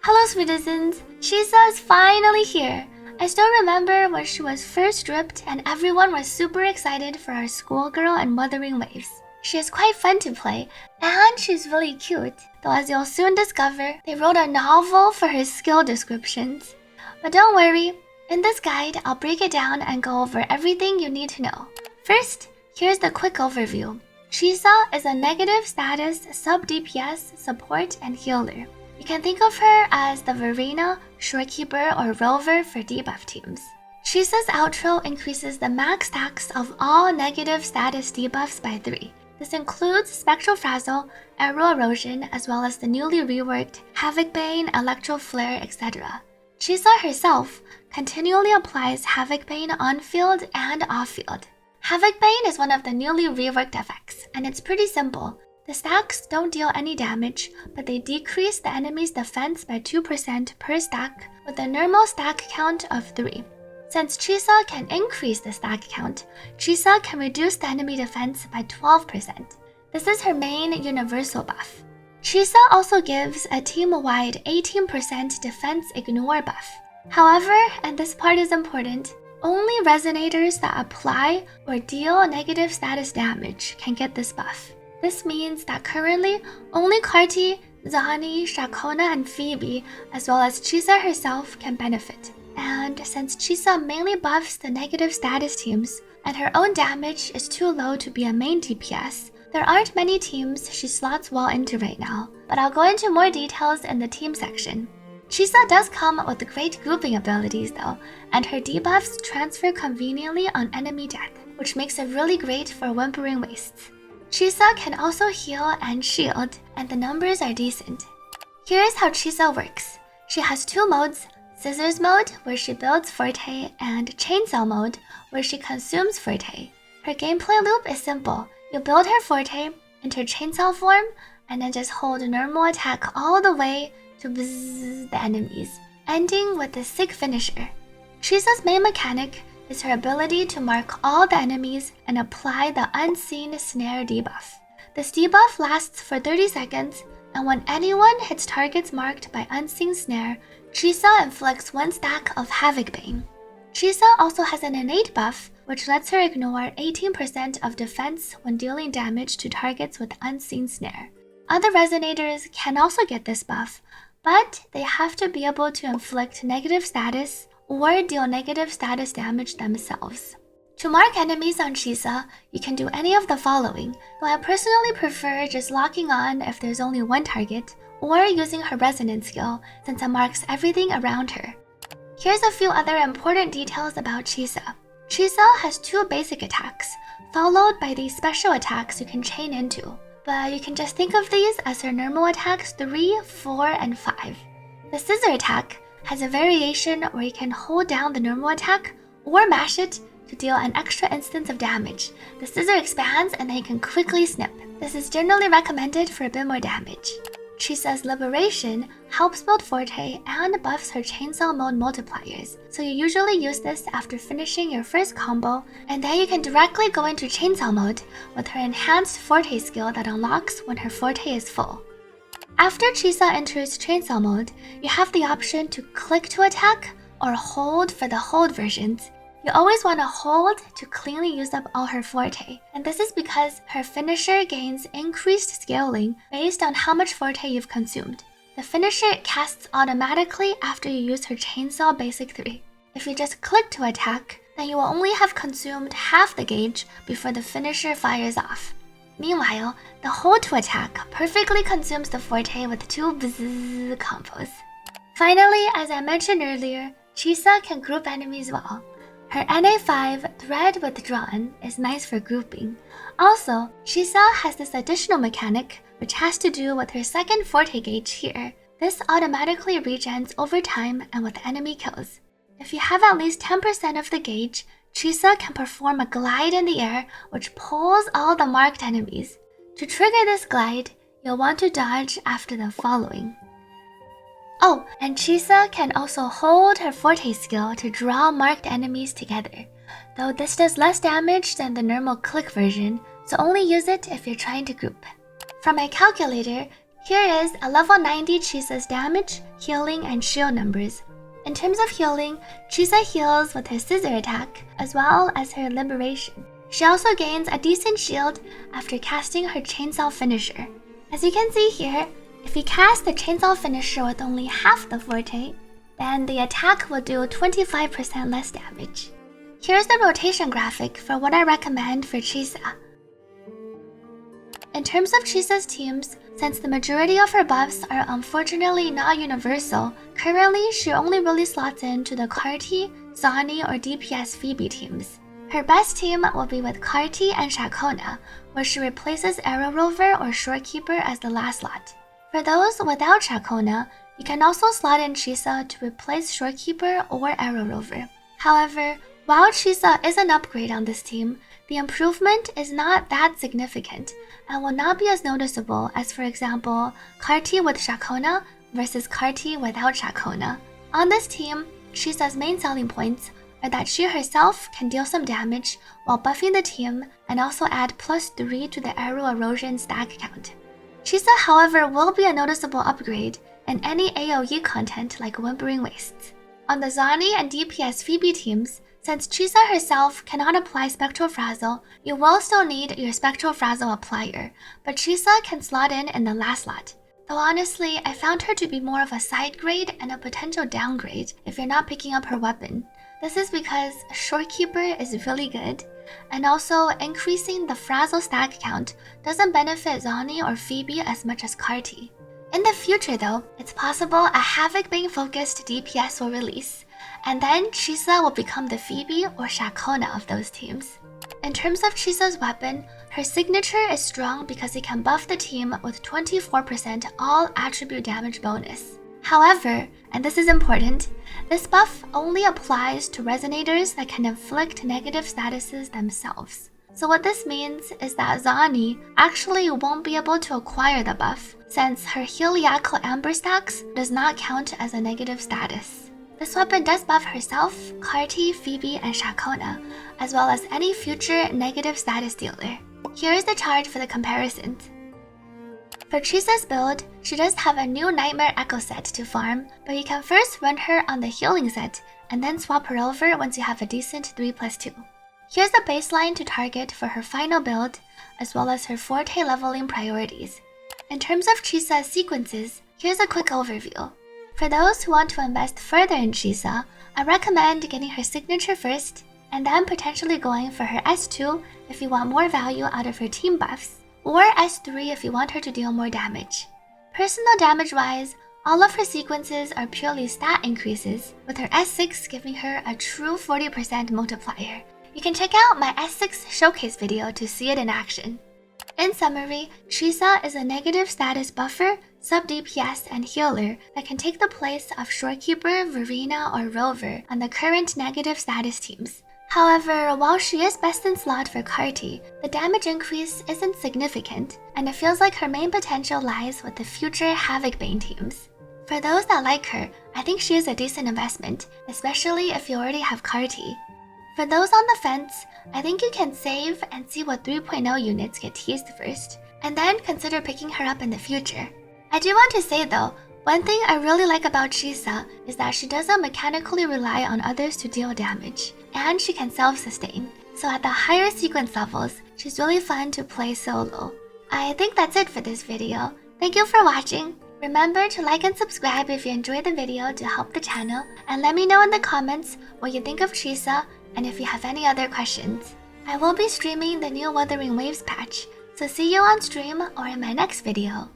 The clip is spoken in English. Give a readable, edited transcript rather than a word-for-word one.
Hello, citizens! Chisa is finally here. I still remember when she was first dripped and everyone was super excited for our schoolgirl and Wuthering waves. She is quite fun to play, and she's really cute, though as you'll soon discover, they wrote a novel for her skill descriptions. But don't worry, in this guide, I'll break it down and go over everything you need to know. First, here's the quick overview. Chisa is a negative status sub-DPS support and healer. You can think of her as the Verena, Shorekeeper, or Rover for debuff teams. Chisa's outro increases the max stacks of all negative status debuffs by 3. This includes Spectral Frazzle, Arrow Erosion, as well as the newly reworked Havoc Bane, Electro Flare, etc. Chisa herself continually applies Havoc Bane on-field and off-field. Havoc Bane is one of the newly reworked effects, and it's pretty simple. The stacks don't deal any damage, but they decrease the enemy's defense by 2% per stack with a normal stack count of 3. Since Chisa can increase the stack count, Chisa can reduce the enemy defense by 12%. This is her main universal buff. Chisa also gives a team-wide 18% defense ignore buff. However, and this part is important, only resonators that apply or deal negative status damage can get this buff. This means that currently, only Carti, Zani, Shakona, and Phoebe, as well as Chisa herself, can benefit. And since Chisa mainly buffs the negative status teams, and her own damage is too low to be a main DPS, there aren't many teams she slots well into right now, but I'll go into more details in the team section. Chisa does come with great grouping abilities though, and her debuffs transfer conveniently on enemy death, which makes it really great for Whimpering Wastes. Chisa can also heal and shield, and the numbers are decent. Here's how Chisa works. She has 2 modes, Scissors mode, where she builds Forte, and Chainsaw mode, where she consumes Forte. Her gameplay loop is simple. You build her Forte, enter Chainsaw form, and then just hold normal attack all the way to bzzz the enemies, ending with the sick finisher. Chisa's main mechanic is her ability to mark all the enemies and apply the Unseen Snare debuff. This debuff lasts for 30 seconds, and when anyone hits targets marked by Unseen Snare, Chisa inflicts 1 stack of Havoc Bane. Chisa also has an innate buff, which lets her ignore 18% of defense when dealing damage to targets with Unseen Snare. Other resonators can also get this buff, but they have to be able to inflict negative status or deal negative status damage themselves. To mark enemies on Chisa, you can do any of the following, though I personally prefer just locking on if there's only 1 target, or using her resonance skill since it marks everything around her. Here's a few other important details about Chisa. Chisa has 2 basic attacks, followed by these special attacks you can chain into, but you can just think of these as her normal attacks 3, 4, and 5. The scissor attack has a variation where you can hold down the normal attack or mash it to deal an extra instance of damage. The scissor expands and then you can quickly snip. This is generally recommended for a bit more damage. Chisa's Liberation helps build Forte and buffs her Chainsaw mode multipliers, so you usually use this after finishing your first combo, and then you can directly go into Chainsaw mode with her enhanced Forte skill that unlocks when her Forte is full. After Chisa enters Chainsaw mode, you have the option to click to attack or hold for the hold versions. You always want to hold to cleanly use up all her Forte, and this is because her finisher gains increased scaling based on how much Forte you've consumed. The finisher casts automatically after you use her Chainsaw Basic 3. If you just click to attack, then you will only have consumed half the gauge before the finisher fires off. Meanwhile, the hold to attack perfectly consumes the Forte with 2 bzzz combos. Finally, as I mentioned earlier, Chisa can group enemies well. Her NA5 Thread Withdrawn is nice for grouping. Also, Chisa has this additional mechanic which has to do with her second Forte gauge here. This automatically regens over time and with enemy kills. If you have at least 10% of the gauge, Chisa can perform a glide in the air which pulls all the marked enemies. To trigger this glide, you'll want to dodge after the following. Oh, and Chisa can also hold her Forte skill to draw marked enemies together, though this does less damage than the normal click version, so only use it if you're trying to group. From my calculator, here is a level 90 Chisa's damage, healing, and shield numbers. In terms of healing, Chisa heals with her scissor attack, as well as her liberation. She also gains a decent shield after casting her chainsaw finisher. As you can see here, if you cast the chainsaw finisher with only half the forte, then the attack will do 25% less damage. Here's the rotation graphic for what I recommend for Chisa. In terms of Chisa's teams, since the majority of her buffs are unfortunately not universal, currently she only really slots into the Carti, Zani, or DPS Phoebe teams. Her best team will be with Carti and Shakona, where she replaces Arrow Rover or Shorekeeper as the last slot. For those without Shakona, you can also slot in Chisa to replace Shorekeeper or Arrow Rover. However, while Chisa is an upgrade on this team, the improvement is not that significant and will not be as noticeable as, for example, Carti with Shakona versus Carti without Shakona. On this team, Chisa's main selling points are that she herself can deal some damage while buffing the team and also add +3 to the arrow erosion stack count. Chisa, however, will be a noticeable upgrade in any AoE content like Wuthering Wastes. On the Zani and DPS Phoebe teams, since Chisa herself cannot apply Spectral Frazzle, you will still need your Spectral Frazzle applier, but Chisa can slot in the last slot. Though honestly, I found her to be more of a side grade and a potential downgrade if you're not picking up her weapon. This is because Shorekeeper is really good, and also increasing the Frazzle stack count doesn't benefit Zani or Phoebe as much as Carti. In the future though, it's possible a Havoc-Bane focused DPS will release, and then Chisa will become the Phoebe or Shakona of those teams. In terms of Chisa's weapon, her signature is strong because it can buff the team with 24% all attribute damage bonus. However, and this is important, this buff only applies to resonators that can inflict negative statuses themselves. So what this means is that Zani actually won't be able to acquire the buff, since her Heliacal Amber stacks does not count as a negative status. This weapon does buff herself, Carti, Phoebe, and Shakona, as well as any future negative status dealer. Here is the chart for the comparisons. For Chisa's build, she does have a new Nightmare Echo set to farm, but you can first run her on the healing set, and then swap her over once you have a decent 3+2. Here's the baseline to target for her final build, as well as her forte leveling priorities. In terms of Chisa's sequences, here's a quick overview. For those who want to invest further in Chisa, I recommend getting her signature first, and then potentially going for her S2 if you want more value out of her team buffs, or S3 if you want her to deal more damage. Personal damage-wise, all of her sequences are purely stat increases, with her S6 giving her a true 40% multiplier. You can check out my S6 showcase video to see it in action. In summary, Chisa is a negative status buffer, sub-DPS, and healer that can take the place of Shorekeeper, Verena, or Rover on the current negative status teams. However, while she is best in slot for Carti, the damage increase isn't significant, and it feels like her main potential lies with the future Havoc-Bane teams. For those that like her, I think she is a decent investment, especially if you already have Carti. For those on the fence, I think you can save and see what 3.0 units get teased first, and then consider picking her up in the future. I do want to say though, one thing I really like about Chisa is that she doesn't mechanically rely on others to deal damage, and she can self-sustain. So at the higher sequence levels, she's really fun to play solo. I think that's it for this video. Thank you for watching. Remember to like and subscribe if you enjoyed the video to help the channel, and let me know in the comments what you think of Chisa and if you have any other questions. I will be streaming the new Wuthering Waves patch, so see you on stream or in my next video.